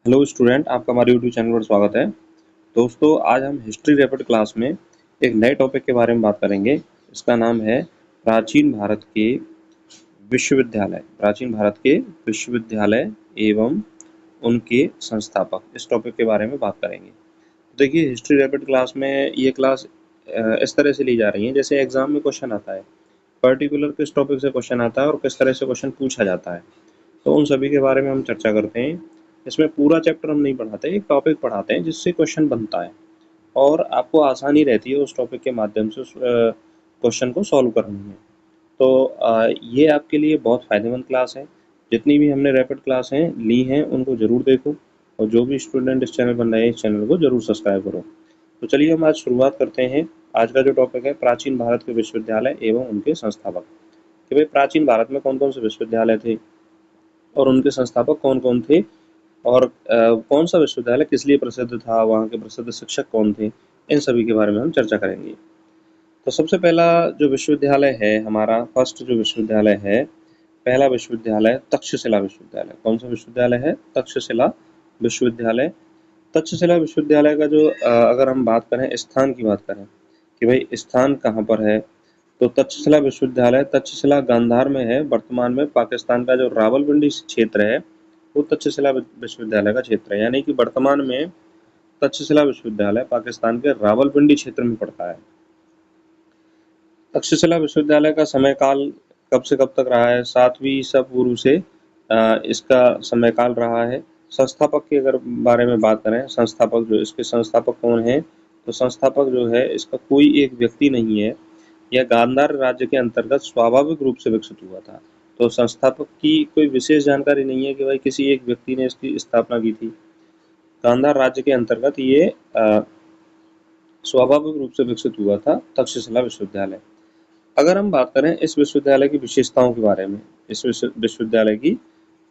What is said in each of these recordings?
Hello student, आपका हमारे YouTube channel पर स्वागत है। दोस्तों, आज हम हिस्ट्री रैपिड क्लास में एक नए टॉपिक के बारे में बात करेंगे। इसका नाम है प्राचीन भारत के विश्वविद्यालय एवं उनके संस्थापक। इस टॉपिक के बारे में बात करेंगे। देखिए, हिस्ट्री रैपिड क्लास में ये क्लास इस तरह से ली जा रही है जैसे एग्जाम में क्वेश्चन आता है, पर्टिकुलर किस टॉपिक से क्वेश्चन आता है और किस तरह से क्वेश्चन पूछा जाता है, तो उन सभी के बारे में हम चर्चा करते हैं। इसमें पूरा चैप्टर हम नहीं पढ़ाते, एक टॉपिक पढ़ाते हैं जिससे क्वेश्चन बनता है और आपको आसानी रहती है उस टॉपिक के माध्यम से उस क्वेश्चन को सॉल्व करने में। तो ये आपके लिए बहुत फ़ायदेमंद क्लास है। जितनी भी हमने रैपिड क्लास हैं ली हैं उनको ज़रूर देखो, और जो भी स्टूडेंट इस चैनल पर नए हैं इस चैनल को ज़रूर सब्सक्राइब करो। तो चलिए हम आज शुरुआत करते हैं। आज का जो टॉपिक है प्राचीन भारत के विश्वविद्यालय एवं उनके संस्थापक, कि भाई प्राचीन भारत में कौन कौन से विश्वविद्यालय थे और उनके संस्थापक कौन कौन थे, और कौन सा विश्वविद्यालय किस लिए प्रसिद्ध था, वहाँ के प्रसिद्ध शिक्षक कौन थे, इन सभी के बारे में हम चर्चा करेंगे। तो सबसे पहला जो विश्वविद्यालय है हमारा, फर्स्ट जो विश्वविद्यालय है, पहला विश्वविद्यालय तक्षशिला विश्वविद्यालय। कौन सा विश्वविद्यालय है? तक्षशिला विश्वविद्यालय। तक्षशिला विश्वविद्यालय का जो अगर हम बात करें, स्थान की बात करें कि भाई स्थान कहाँ पर है, तो तक्षशिला विश्वविद्यालय तक्षशिला गांधार में है। वर्तमान में पाकिस्तान का जो रावलपिंडी क्षेत्र है वो तक्षशिला विश्वविद्यालय का क्षेत्र है, यानी कि वर्तमान में तक्षशिला विश्वविद्यालय पाकिस्तान के रावलपिंडी क्षेत्र में पड़ता है। तक्षशिला विश्वविद्यालय का समय काल कब से कब तक रहा है? 7वीं ईसा पूर्व से इसका समय काल रहा है। संस्थापक के अगर बारे में बात करें, संस्थापक जो इसके संस्थापक कौन है, तो संस्थापक जो है इसका कोई एक व्यक्ति नहीं है, यह गांधार राज्य के अंतर्गत स्वाभाविक रूप से विकसित हुआ था। तो संस्थापक की कोई विशेष जानकारी नहीं है कि भाई किसी एक व्यक्ति ने इसकी स्थापना की थी। गांधार राज्य के अंतर्गत ये स्वाभाविक रूप से विकसित हुआ था तक्षशिला विश्वविद्यालय। अगर हम बात करें इस विश्वविद्यालय की विशेषताओं के बारे में, इस विश्वविद्यालय की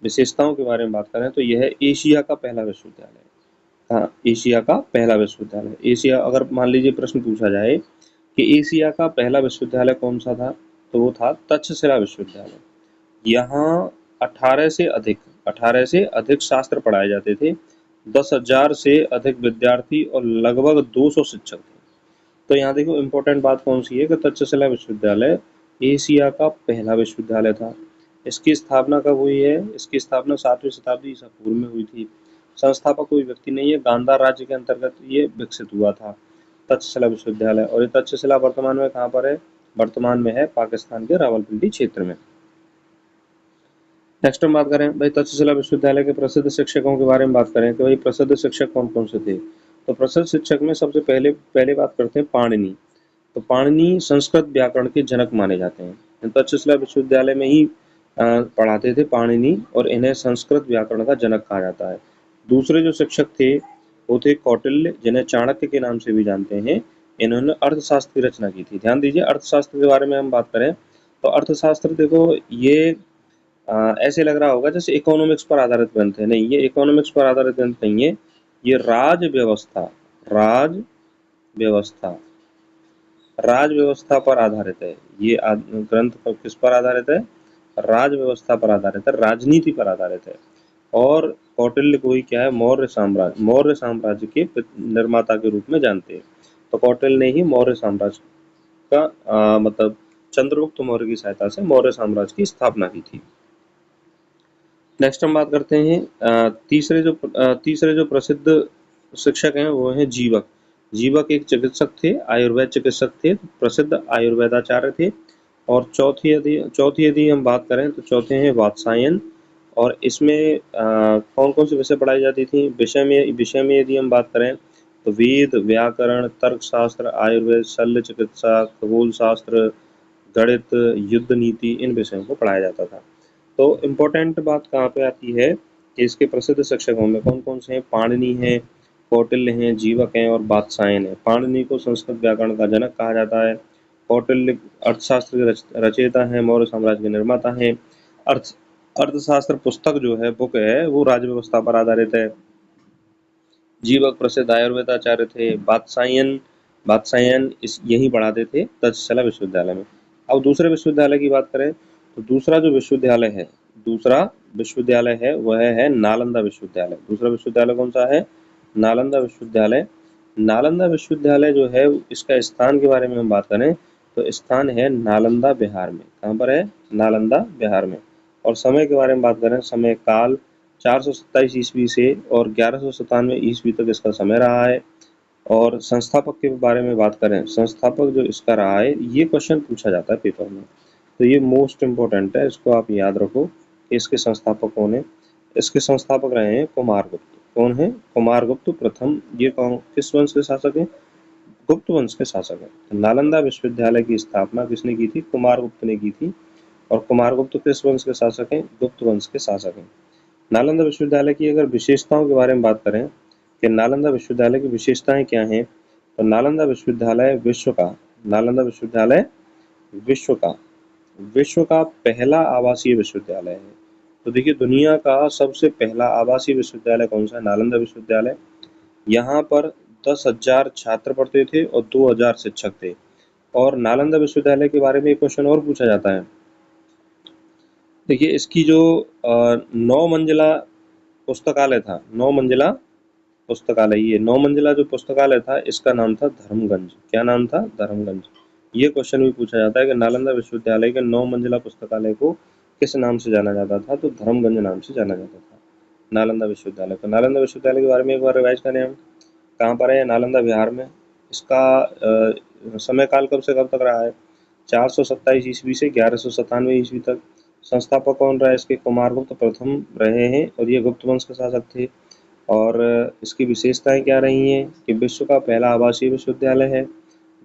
विशेषताओं के बारे में बात करें तो यह एशिया का पहला विश्वविद्यालय है। हाँ, एशिया का पहला विश्वविद्यालय। एशिया, अगर मान लीजिए प्रश्न पूछा जाए कि एशिया का पहला विश्वविद्यालय कौन सा था, तो वो था तक्षशिला विश्वविद्यालय। यहाँ 18 से अधिक शास्त्र पढ़ाए जाते थे, 10,000 से अधिक विद्यार्थी और लगभग 200 शिक्षक थे। तो यहाँ देखो इम्पोर्टेंट बात कौन सी है कि तक्षशिला विश्वविद्यालय एशिया का पहला विश्वविद्यालय था। इसकी स्थापना कब हुई है? इसकी स्थापना 7वीं शताब्दी ईसा पूर्व में हुई थी। संस्थापक कोई व्यक्ति नहीं है, गांधार राज्य के अंतर्गत ये विकसित हुआ था तक्षशिला विश्वविद्यालय। और ये तक्षशिला वर्तमान में कहाँ पर है? वर्तमान में है पाकिस्तान के रावलपिंडी क्षेत्र में। नेक्स्ट हम बात करें भाई तक्षशिला विश्वविद्यालय के प्रसिद्ध शिक्षकों के बारे में बात करें तो भाई प्रसिद्ध शिक्षक कौन कौन से थे, तो प्रसिद्ध शिक्षक में सबसे पहले बात करते हैं पाणिनि। तो पाणिनि संस्कृत व्याकरण के जनक माने जाते हैं। तक्षशिला विश्वविद्यालय में ही पढ़ाते थे पाणिनि, और इन्हें संस्कृत व्याकरण का जनक कहा जाता है। दूसरे जो शिक्षक थे वो थे कौटिल्य, जिन्हें चाणक्य के नाम से भी जानते हैं। इन्होंने अर्थशास्त्र की रचना की थी। ध्यान दीजिए, अर्थशास्त्र के बारे में हम बात करें तो अर्थशास्त्र देखो ये ऐसे लग रहा होगा जैसे इकोनॉमिक्स पर आधारित ग्रंथ है। नहीं, ये इकोनॉमिक्स पर आधारित ग्रंथ नहीं है, ये राज व्यवस्था पर आधारित है। ये ग्रंथ किस पर आधारित है? राज व्यवस्था पर आधारित है, राजनीति पर आधारित है। और कौटिल्य को ही क्या है? मौर्य साम्राज्य के निर्माता के रूप में जानते हैं। तो कौटिल्य ने ही मौर्य साम्राज्य का मतलब चंद्रगुप्त मौर्य की सहायता से मौर्य साम्राज्य की स्थापना की थी। नेक्स्ट हम बात करते हैं तीसरे जो प्रसिद्ध शिक्षक हैं वो हैं जीवक। जीवक एक चिकित्सक थे, आयुर्वेद चिकित्सक थे, प्रसिद्ध आयुर्वेदाचार्य थे। और चौथी यदि हम बात करें तो चौथे हैं वात्सायन। और इसमें कौन कौन से विषय पढ़ाई जाती थी? विषय में यदि हम बात करें तो वेद, व्याकरण, तर्कशास्त्र, आयुर्वेद, शल्य चिकित्सा, खगोल शास्त्र, गणित, युद्ध नीति, इन विषयों को पढ़ाया जाता था। तो इम्पोर्टेंट बात कहाँ पे आती है कि इसके प्रसिद्ध शिक्षकों में कौन कौन से हैं? पाणिनि हैं, कौटिल्य हैं, जीवक हैं और वात्सायन है। पाणिनि को संस्कृत व्याकरण का जनक कहा जाता है। कौटिल्य अर्थशास्त्र के रचयिता हैं, मौर्य साम्राज्य के निर्माता हैं। अर्थशास्त्र पुस्तक जो है, बुक है, वो राज्य व्यवस्था पर आधारित है। जीवक प्रसिद्ध आयुर्वेदाचार्य थे। वात्सायन यही पढ़ाते थे तक्षशिला विश्वविद्यालय में। अब दूसरे विश्वविद्यालय की बात करें तो दूसरा विश्वविद्यालय है वह है नालंदा विश्वविद्यालय। दूसरा विश्वविद्यालय कौन सा है? नालंदा विश्वविद्यालय। नालंदा विश्वविद्यालय जो है इसका स्थान के बारे में हम बात करें तो स्थान है नालंदा बिहार में। कहाँ पर है? नालंदा बिहार में। और समय के बारे में बात करें, समय काल 427 ईस्वी से और 1197 ईस्वी तक इसका समय रहा है। और संस्थापक के बारे में बात करें, संस्थापक जो इसका रहा है, ये क्वेश्चन पूछा जाता है पेपर में, तो ये मोस्ट इम्पोर्टेंट है, इसको आप याद रखो कि इसके संस्थापक कौन है। इसके संस्थापक रहे हैं कुमारगुप्त। कौन है? कुमारगुप्त प्रथम। ये कौन, किस वंश के शासक हैं? गुप्त वंश के शासक हैं। तो नालंदा विश्वविद्यालय की स्थापना किसने की थी? कुमारगुप्त ने की थी। और कुमारगुप्त किस वंश के शासक हैं? गुप्त वंश के शासक हैं। नालंदा विश्वविद्यालय की अगर विशेषताओं के बारे में बात करें कि नालंदा विश्वविद्यालय की विशेषताएं क्या हैं, तो नालंदा विश्वविद्यालय विश्व का पहला आवासीय विश्वविद्यालय है। तो देखिए, दुनिया का सबसे पहला आवासीय विश्वविद्यालय कौन सा है? नालंदा विश्वविद्यालय। यहाँ पर 10,000 छात्र पढ़ते थे और 2,000 शिक्षक थे। और नालंदा विश्वविद्यालय के बारे में एक क्वेश्चन और पूछा जाता है। देखिए, इसकी जो 9 मंजिला पुस्तकालय था, 9 मंजिला पुस्तकालय, ये 9 मंजिला जो पुस्तकालय था, इसका नाम था धर्मगंज। क्या नाम था? धर्मगंज। ये क्वेश्चन भी पूछा जाता है कि नालंदा विश्वविद्यालय के 9 मंजिला पुस्तकालय को किस नाम से जाना जाता था? तो धर्मगंज नाम से जाना जाता था नालंदा विश्वविद्यालय को। नालंदा विश्वविद्यालय के बारे में एक बार रिवाइज करें हम। कहाँ पर है? नालंदा बिहार में। इसका समय काल कब से कब तक रहा है? 427 ईस्वी से 1197 ईस्वी तक। संस्थापक कौन रहा है इसके? कुमारगुप्त प्रथम रहे हैं और ये गुप्त वंश के शासक थे। और इसकी विशेषताएं क्या रही हैं कि विश्व का पहला आवासीय विश्वविद्यालय है,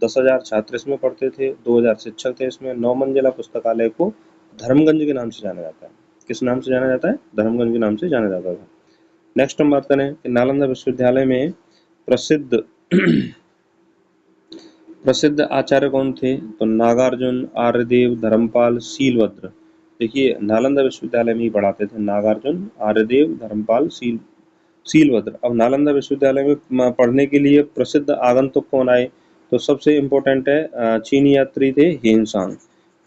10,000 छात्र इसमें पढ़ते थे, 2,000 शिक्षक थे इसमें। 9 मंजिला पुस्तकालय को धर्मगंज के नाम से जाना जाता है। किस नाम से जाना जाता है? धर्मगंज के नाम से जाना जाता था। नेक्स्ट हम बात करें कि नालंदा विश्वविद्यालय में प्रसिद्ध प्रसिद्ध आचार्य कौन थे? तो नागार्जुन, आर्यदेव, धर्मपाल, शीलभद्र। देखिए, नालंदा विश्वविद्यालय में ही पढ़ाते थे नागार्जुन, आर्यदेव, धर्मपाल, शीलभद्र। अब नालंदा विश्वविद्यालय में पढ़ने के लिए प्रसिद्ध आगंतुक कौन आए? तो सबसे इम्पोर्टेंट है, चीनी यात्री थे हेनसांग।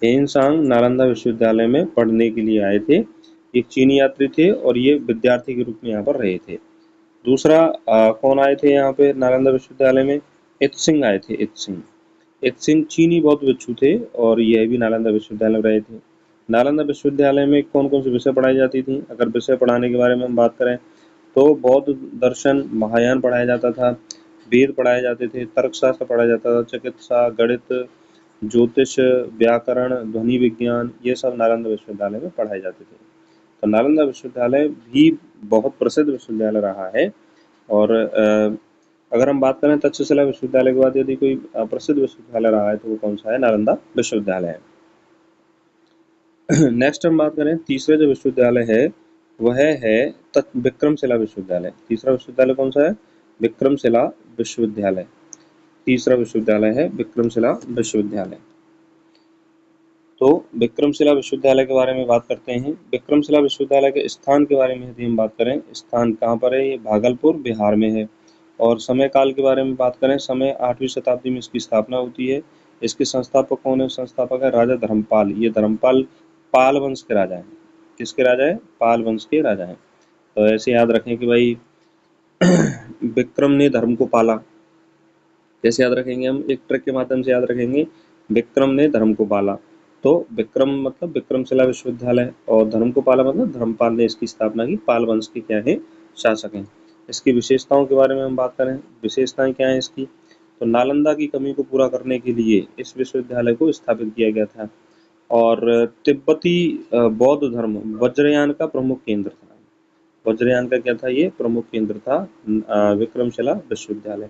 हेनसांग नालंदा विश्वविद्यालय में पढ़ने के लिए आए थे। एक चीनी यात्री थे और ये विद्यार्थी के रूप में यहाँ पर रहे थे। दूसरा कौन आए थे यहाँ पे नालंदा विश्वविद्यालय में? इत्सिंग आए थे। इत्सिंग चीनी बौद्ध भिक्षु थे और यह भी नालंदा विश्वविद्यालय में रहे थे। नालंदा विश्वविद्यालय में कौन कौन सी विषय पढ़ाई जाती थी? अगर विषय पढ़ाने के बारे में हम बात करें तो बौद्ध दर्शन, महायान पढ़ाया जाता था, वेद पढ़ाए जाते थे, तर्कशास्त्र पढ़ाया जाता था, चिकित्सा, गणित, ज्योतिष, व्याकरण, ध्वनि विज्ञान, ये सब नालंदा विश्वविद्यालय में पढ़ाए जाते थे। तो नालंदा विश्वविद्यालय भी बहुत प्रसिद्ध विश्वविद्यालय रहा है। और अगर हम बात करें तक्षशिला विश्वविद्यालय के बाद यदि कोई प्रसिद्ध विश्वविद्यालय रहा है तो वो कौन सा है? नालंदा विश्वविद्यालय है। नेक्स्ट हम बात करें, तीसरा जो विश्वविद्यालय है वह है विक्रमशिला विश्वविद्यालय। तीसरा विश्वविद्यालय कौन सा है? विक्रमशिला विश्वविद्यालय। तीसरा विश्वविद्यालय है विक्रमशिला विश्वविद्यालय। तो विक्रमशिला विश्वविद्यालय के बारे में बात करते हैं। विक्रमशिला विश्वविद्यालय के स्थान के बारे में यदि हम बात करें, स्थान कहाँ पर है? ये भागलपुर बिहार में है। और समय काल के बारे में बात करें, समय 8वीं शताब्दी में इसकी स्थापना होती है। इसके संस्थापक कौन है? संस्थापक है राजा धर्मपाल। ये धर्मपाल पाल वंश के राजा हैं। किसके राजा है? पाल वंश के राजा हैं। तो ऐसे याद रखें कि भाई विक्रम ने धर्म को पाला। कैसे याद रखेंगे हम? एक ट्रिक के माध्यम से याद रखेंगे। विक्रम ने धर्म को पाला, तो विक्रम मतलब विक्रमशिला विश्वविद्यालय, और धर्म को पाला मतलब धर्मपाल ने इसकी स्थापना की। पाल वंश के क्या है? शासक हैं। इसकी विशेषताओं के बारे में हम बात करें, विशेषताएं क्या है इसकी? तो नालंदा की कमी को पूरा करने के लिए इस विश्वविद्यालय को स्थापित किया गया था। और तिब्बती बौद्ध धर्म वज्रयान का प्रमुख केंद्र था। वज्रयान का क्या था? ये प्रमुख केंद्र था विक्रमशिला विश्वविद्यालय।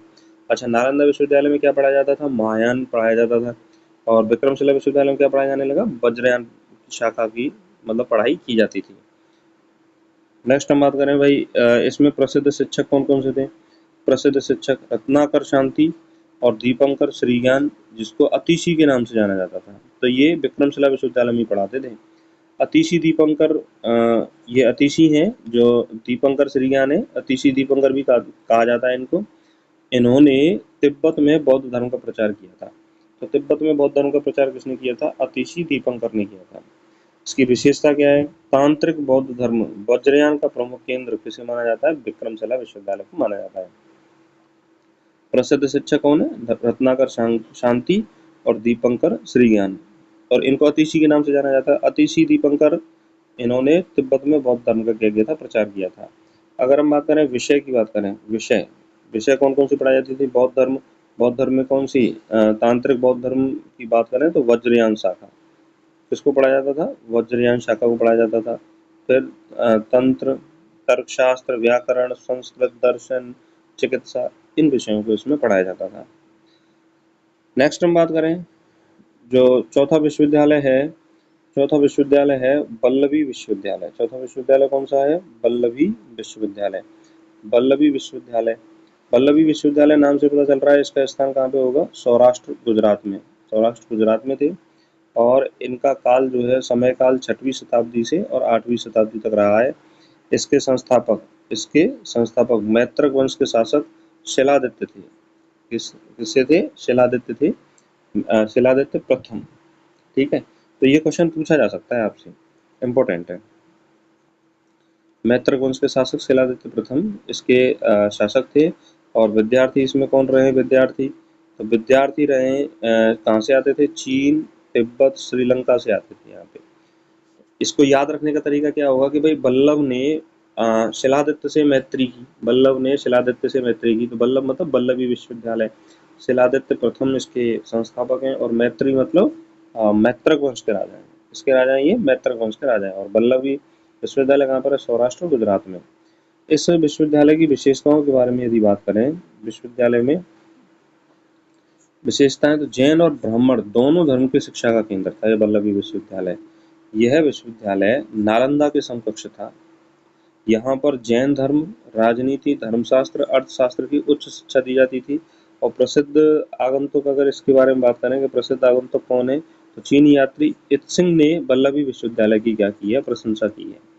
अच्छा, नालंदा विश्वविद्यालय में क्या पढ़ाया जाता था? महायान पढ़ाया जाता था। और विक्रमशिला विश्वविद्यालय में क्या पढ़ाया जाने लगा? वज्रयान शाखा की मतलब पढ़ाई की जाती थी। नेक्स्ट हम बात करें भाई, इसमें प्रसिद्ध शिक्षक कौन कौन से थे? प्रसिद्ध शिक्षक रत्नाकर शांति और दीपंकर श्रीज्ञान, जिसको अतिशी के नाम से जाना जाता था। तो ये विक्रमशिला विश्वविद्यालय में पढ़ाते थे। अतिशी दीपंकर, ये अतिशी हैं जो दीपंकर श्रीज्ञान है, अतिशी दीपंकर भी कहा जाता है इनको। इन्होंने तिब्बत में बौद्ध धर्म का प्रचार किया था। तो तिब्बत में बौद्ध धर्म का प्रचार किसने किया था? अतिशी दीपंकर ने किया था। इसकी विशेषता क्या है? तांत्रिक बौद्ध धर्म वज्रयान का प्रमुख केंद्र किसे माना जाता है? विक्रमशिला विश्वविद्यालय को माना जाता है। प्रसिद्ध शिक्षक कौन है? रत्नाकर शांति और दीपंकर श्रीज्ञान, और इनको अतिशी के नाम से जाना जाता है। अतिशी दीपंकर, इन्होंने तिब्बत में बौद्ध धर्म का क्या किया था? प्रचार किया था। अगर हम बात करें विषय की, बात करें विषय, विषय कौन कौन सी पढ़ाई जाती थी? बौद्ध धर्म। बौद्ध धर्म में कौन सी? तांत्रिक बौद्ध धर्म की बात करें तो वज्रयान शाखा। किसको पढ़ाया जाता था? वज्रयान शाखा को पढ़ाया जाता था। फिर तंत्र, तर्कशास्त्र, व्याकरण, संस्कृत, दर्शन, चिकित्सा, इन विषयों को इसमें पढ़ाया जाता था। नेक्स्ट हम बात करें जो चौथा विश्वविद्यालय है, चौथा विश्वविद्यालय है वल्लभी विश्वविद्यालय। चौथा विश्वविद्यालय कौन सा है? वल्लभी विश्वविद्यालय। वल्लभी विश्वविद्यालय, वल्लभी विश्वविद्यालय नाम से पता चल रहा है इसका स्थान कहाँ पे होगा? सौराष्ट्र गुजरात में। सौराष्ट्र गुजरात में थे, और इनका काल जो है, समय काल 6वीं शताब्दी से और 8वीं शताब्दी तक रहा है। इसके संस्थापक मैत्रक वंश के शासक शिलादित्य थे। किससे थे? शिलादित्य थे, शिलादित्य प्रथम। ठीक है, तो ये क्वेश्चन पूछा जा सकता है आपसे, इम्पोर्टेंट है। मैत्रक वंश के शासक शिलादित्य प्रथम इसके शासक थे। और विद्यार्थी इसमें कौन रहे? विद्यार्थी तो विद्यार्थी रहे कहाँ से आते थे? चीन, तिब्बत, श्रीलंका से आते थे यहाँ पे। इसको याद रखने का तरीका क्या होगा कि भाई वल्लभ ने शिलादित्य से मैत्री की, वल्लभ ने शिलादित्य से मैत्री की, तो वल्लभ मतलब वल्लभी विश्वविद्यालय। शिलादित्य प्रथम इसके संस्थापक हैं, और मैत्री मतलब मैत्रक वंश के राजा हैं। इसके राजा हैं ये, मैत्रक वंश के राजा हैं। और वल्लभी विश्वविद्यालय कहाँ पर है? सौराष्ट्र गुजरात में। इस विश्वविद्यालय की विशेषताओं के बारे में यदि बात करें, विश्वविद्यालय में विशेषताएं, तो जैन और ब्राह्मण दोनों धर्म की शिक्षा का केंद्र था ये वल्लभी विश्वविद्यालय। यह विश्वविद्यालय नालंदा के समकक्ष था। यहाँ पर जैन धर्म, राजनीति, धर्मशास्त्र, अर्थशास्त्र की उच्च शिक्षा दी जाती थी। और प्रसिद्ध आगंतुक, अगर इसके बारे में बात करें कि प्रसिद्ध आगंतुक कौन है, तो चीनी यात्री इत्सिंग ने वल्लभी विश्वविद्यालय की क्या की है? प्रशंसा की है।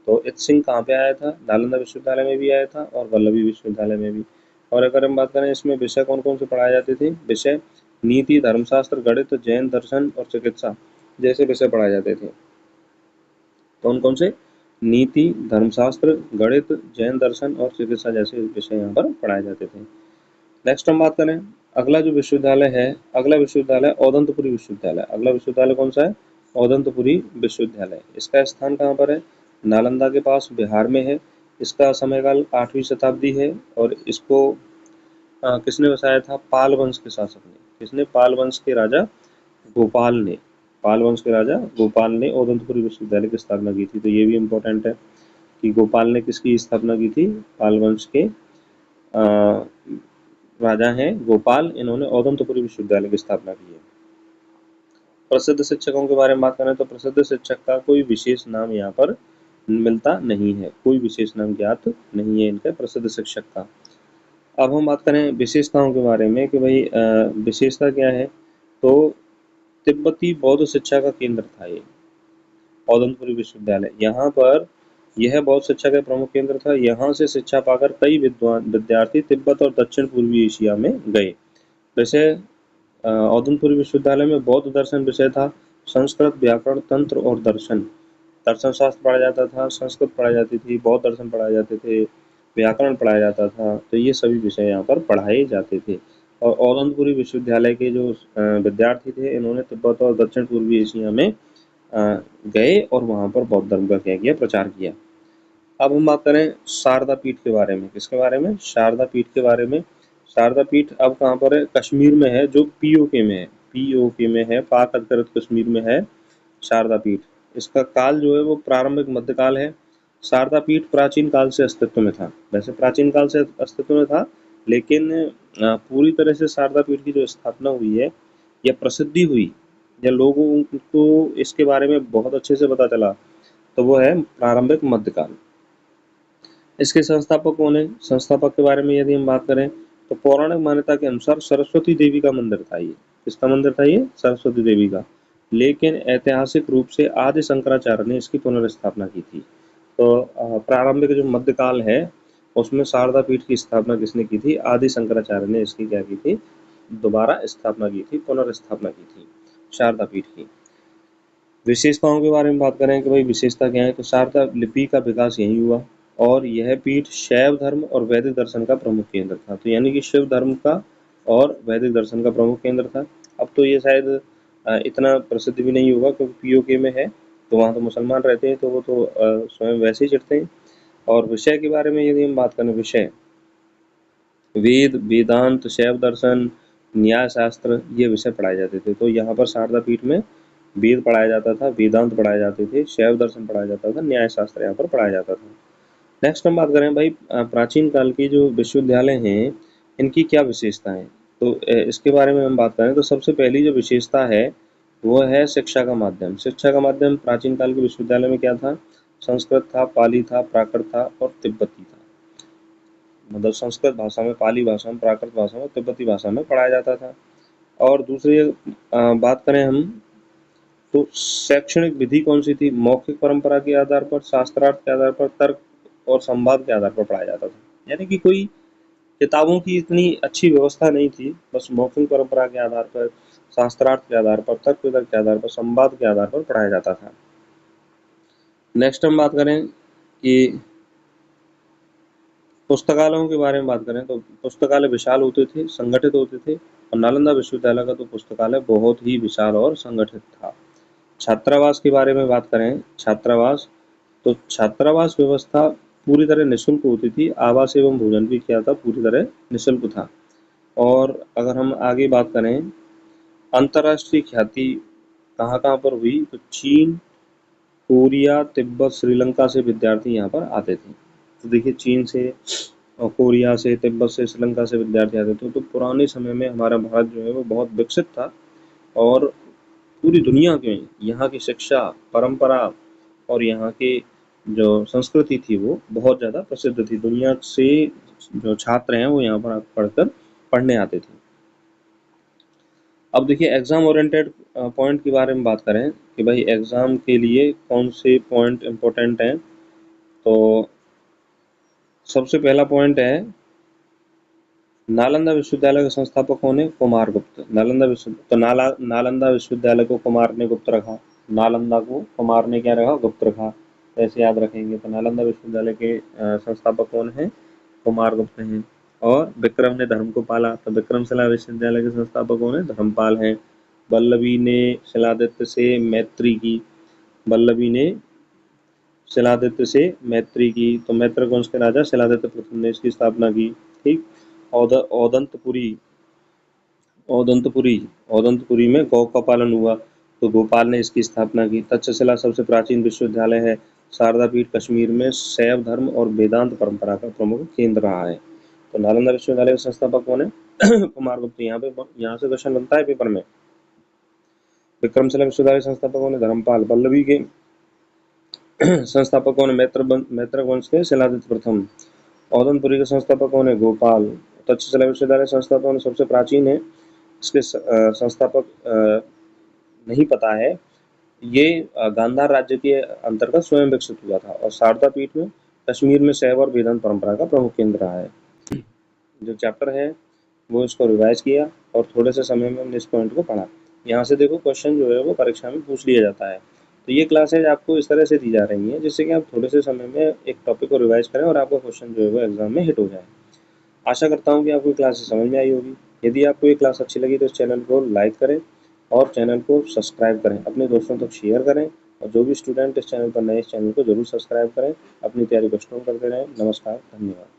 तो इत्सिंग कहाँ पे आया था? नालंदा विश्वविद्यालय में भी आया था और वल्लभी विश्वविद्यालय में भी। और अगर हम बात करें इसमें विषय कौन कौन से पढ़ाए जाते थे? विषय नीति, धर्मशास्त्र, गणित, जैन दर्शन और चिकित्सा जैसे विषय पढ़ाए जाते थे। कौन कौन से? नीति, धर्मशास्त्र, गणित, जैन दर्शन और चिकित्सा जैसे विषय यहाँ पर पढ़ाए जाते थे। नेक्स्ट हम बात करें अगला जो विश्वविद्यालय है, अगला विश्वविद्यालय औदंतपुरी विश्वविद्यालय। अगला विश्वविद्यालय कौन सा है? औदंतपुरी विश्वविद्यालय। इसका स्थान कहाँ पर है? नालंदा के पास, बिहार में है। इसका समयकाल 8वीं शताब्दी है, और इसको किसने बसाया था? पाल वंश के शासक ने। किसने? पाल वंश के राजा गोपाल ने। पाल वंश के राजा गोपाल ने औदंतपुरी विश्वविद्यालय की स्थापना की थी। तो ये भी इम्पोर्टेंट है कि गोपाल ने किसकी स्थापना की थी? पाल वंश के राजा हैं गोपाल, इन्होंने औदंतपुरी विश्वविद्यालय की स्थापना की है। प्रसिद्ध शिक्षकों के बारे में बात करें तो प्रसिद्ध शिक्षक का कोई विशेष नाम यहाँ पर मिलता नहीं है, कोई विशेष नाम ज्ञात नहीं है इनके प्रसिद्ध शिक्षक का। अब हम बात करें विशेषताओं के बारे में कि भाई विशेषता क्या है, तो तिब्बती बौद्ध शिक्षा का केंद्र था ये औदंतपुरी विश्वविद्यालय। यहाँ पर यह बौद्ध शिक्षा का प्रमुख केंद्र था। यहाँ से शिक्षा पाकर कई विद्यार्थी तिब्बत और दक्षिण पूर्वी एशिया में गए। वैसे औदंतपुरी विश्वविद्यालय में बौद्ध दर्शन विषय था। संस्कृत, व्याकरण, तंत्र और दर्शन, दर्शन शास्त्र पढ़ाया जाता था, संस्कृत पढ़ाई जाती थी, बौद्ध दर्शन पढ़ाए जाते थे, व्याकरण पढ़ाया जाता था। तो ये सभी विषय यहाँ पर पढ़ाए जाते थे। और औदंतपुरी विश्वविद्यालय के जो विद्यार्थी थे, इन्होंने तिब्बत और दक्षिण पूर्वी एशिया में गए और वहाँ पर बौद्ध धर्म का क्या किया? प्रचार किया। अब हम बात करें शारदा पीठ के बारे में। किसके बारे में? शारदा पीठ के बारे में। शारदा पीठ अब कहाँ पर है? कश्मीर में है, जो पीओके में है, पीओके में है, पाक अधिकृत कश्मीर में है शारदा पीठ। इसका काल जो है वो प्रारंभिक मध्यकाल है। शारदा पीठ प्राचीन काल से अस्तित्व में था। वैसे प्राचीन काल से अस्तित्व में था, लेकिन पूरी तरह से शारदा पीठ की जो स्थापना हुई है या प्रसिद्धि हुई या लोगों को इसके बारे में बहुत अच्छे से पता चला, तो वो है प्रारंभिक मध्यकाल। इसके संस्थापक कौन है? संस्थापक के बारे में यदि हम बात करें तो पौराणिक मान्यता के अनुसार सरस्वती देवी का मंदिर था ये। किसका मंदिर था ये? सरस्वती देवी का। लेकिन ऐतिहासिक रूप से आदि शंकराचार्य ने इसकी पुनर्स्थापना की थी। तो प्रारंभिक जो मध्यकाल है उसमें शारदा पीठ की स्थापना किसने की थी? आदि शंकराचार्य ने इसकी क्या की थी? दोबारा स्थापना की थी, पुनर्स्थापना की थी शारदा पीठ की। विशेषताओं के बारे में बात करें कि भाई विशेषता क्या है, तो शारदा लिपि का विकास यहीं हुआ और यह पीठ शैव धर्म और वैदिक दर्शन का प्रमुख केंद्र था। तो यानी कि शिव धर्म का और वैदिक दर्शन का प्रमुख केंद्र था। अब तो ये शायद इतना प्रसिद्ध भी नहीं होगा क्योंकि पीओके में है, तो वहाँ तो मुसलमान रहते हैं, तो वो तो स्वयं वैसे ही चिढ़ते हैं। और विषय के बारे में यदि हम बात करें, विषय वेद, वेदांत, शैव दर्शन, न्याय शास्त्र, ये विषय पढ़ाए जाते थे। तो यहाँ पर शारदा पीठ में वेद पढ़ाया जाता था, वेदांत पढ़ाए जाते थे, शैव दर्शन पढ़ाया जाता था, न्याय शास्त्र यहाँ पर पढ़ाया जाता था। नेक्स्ट हम बात करें भाई प्राचीन काल के जो विश्वविद्यालय हैं, इनकी क्या विशेषता है। तो इसके बारे में हम बात करें तो सबसे पहली जो विशेषता है वो है शिक्षा का माध्यम। शिक्षा का माध्यम प्राचीन काल के विश्वविद्यालय में क्या था, संस्कृत था, पाली था, प्राकृत था और तिब्बती था। मतलब संस्कृत भाषा में, पाली भाषा में, प्राकृत भाषा में, तिब्बती भाषा में पढ़ाया जाता था। और दूसरी बात करें हम, तो शैक्षणिक विधि कौन सी थी, मौखिक परंपरा के आधार पर, शास्त्रार्थ के आधार पर, तर्क और संवाद के आधार पर पढ़ाया जाता था। यानी कि कोई किताबों की इतनी अच्छी व्यवस्था नहीं थी, बस मौखिक परंपरा के आधार पर, शास्त्रार्थ के आधार पर, तर्क वितर्क के आधार पर, संवाद के आधार पर पढ़ाया जाता था। नेक्स्ट हम बात करें कि पुस्तकालयों के बारे में बात करें तो पुस्तकालय विशाल होते थे, संगठित होते थे, और नालंदा विश्वविद्यालय का तो पुस्तकालय बहुत ही विशाल और संगठित था। छात्रावास के बारे में बात करें, छात्रावास, तो छात्रावास व्यवस्था पूरी तरह निःशुल्क होती थी। आवास एवं भोजन भी क्या था, पूरी तरह निःशुल्क था। और अगर हम आगे बात करें, अंतर्राष्ट्रीय ख्याति कहाँ कहाँ पर हुई, तो चीन, कोरिया, तिब्बत, श्रीलंका से विद्यार्थी यहाँ पर आते थे। तो देखिए चीन से और कोरिया से, तिब्बत से, श्रीलंका से विद्यार्थी आते थे। तो पुराने समय में हमारा भारत जो है वो बहुत विकसित था और पूरी दुनिया में यहाँ की शिक्षा, परंपरा और यहाँ की जो संस्कृति थी वो बहुत ज़्यादा प्रसिद्ध थी। दुनिया से जो छात्र हैं वो यहाँ पर पढ़कर पढ़ने आते थे। अब देखिए एग्ज़ाम ओरिएंटेड पॉइंट के बारे में बात करें कि भाई एग्ज़ाम के लिए कौन से पॉइंट इम्पोर्टेंट हैं, तो सबसे पहला पॉइंट है नालंदा विश्वविद्यालय के संस्थापक कौन है, कुमार गुप्त। नालंदा विश्वविद्यालय को कुमार ने गुप्त रखा, नालंदा को कुमार ने क्या रखा, गुप्त रखा। तो ऐसे याद रखेंगे। तो नालंदा विश्वविद्यालय के संस्थापक कौन है, कुमार गुप्त हैं। और विक्रम ने धर्म को पाला, तो विक्रमशिला विश्वविद्यालय के संस्थापक कौन है, धर्मपाल हैं। वल्लभी ने शिलादित्य से मैत्री की, वल्लभी ने शिलादित्य से मैत्री की, तो मैत्रक वंश के राजा शिलादित्य प्रथम ने इसकी स्थापना की। ठीक। औदंतपुरी औदंतपुरी में गौ का पालन हुआ, तो गोपाल ने इसकी स्थापना की। तक्षशिला सबसे प्राचीन विश्वविद्यालय है। शारदा पीठ कश्मीर में शैव धर्म और वेदांत परंपरा का प्रमुख केंद्र रहा है। तो नालंदा विश्वविद्यालय के संस्थापक कौन है, कुमार गुप्त। यहाँ से क्वेश्चन बनता है पेपर में। विक्रमशिला विश्वविद्यालय संस्थापक कौन है, धर्मपाल। वल्लभी के संस्थापक कौन है, मैत्रक वंश के शिलादित्य प्रथम। औदंतपुरी के संस्थापक कौन है, गोपाल। तक्षशिला विश्वविद्यालय संस्थापक कौन है, सबसे प्राचीन है, इसके संस्थापक नहीं पता है। ये गांधार राज्य के अंतर्गत स्वयं विकसित हुआ था। और शारदा पीठ में कश्मीर में शैव और वेदांत परंपरा का प्रमुख केंद्र रहा है। जो चैप्टर है वो इसको रिवाइज किया और थोड़े से समय में हमने इस पॉइंट को पढ़ा। यहाँ से देखो क्वेश्चन जो है वो परीक्षा में पूछ लिया जाता है। तो ये क्लासेज आपको इस तरह से दी जा रही हैं जिससे कि आप थोड़े से समय में एक टॉपिक को रिवाइज करें और आपका क्वेश्चन जो है वो एग्जाम में हिट हो जाए। आशा करता हूँ कि आपको क्लासेस समझ में आई होगी। यदि आपको ये क्लास अच्छी लगी तो इस चैनल को लाइक करें और चैनल को सब्सक्राइब करें, अपने दोस्तों तक शेयर करें। और जो भी स्टूडेंट इस चैनल पर नए, इस चैनल को जरूर सब्सक्राइब करें। अपनी तैयारी को स्ट्रॉन्ग करते रहें। नमस्कार, धन्यवाद।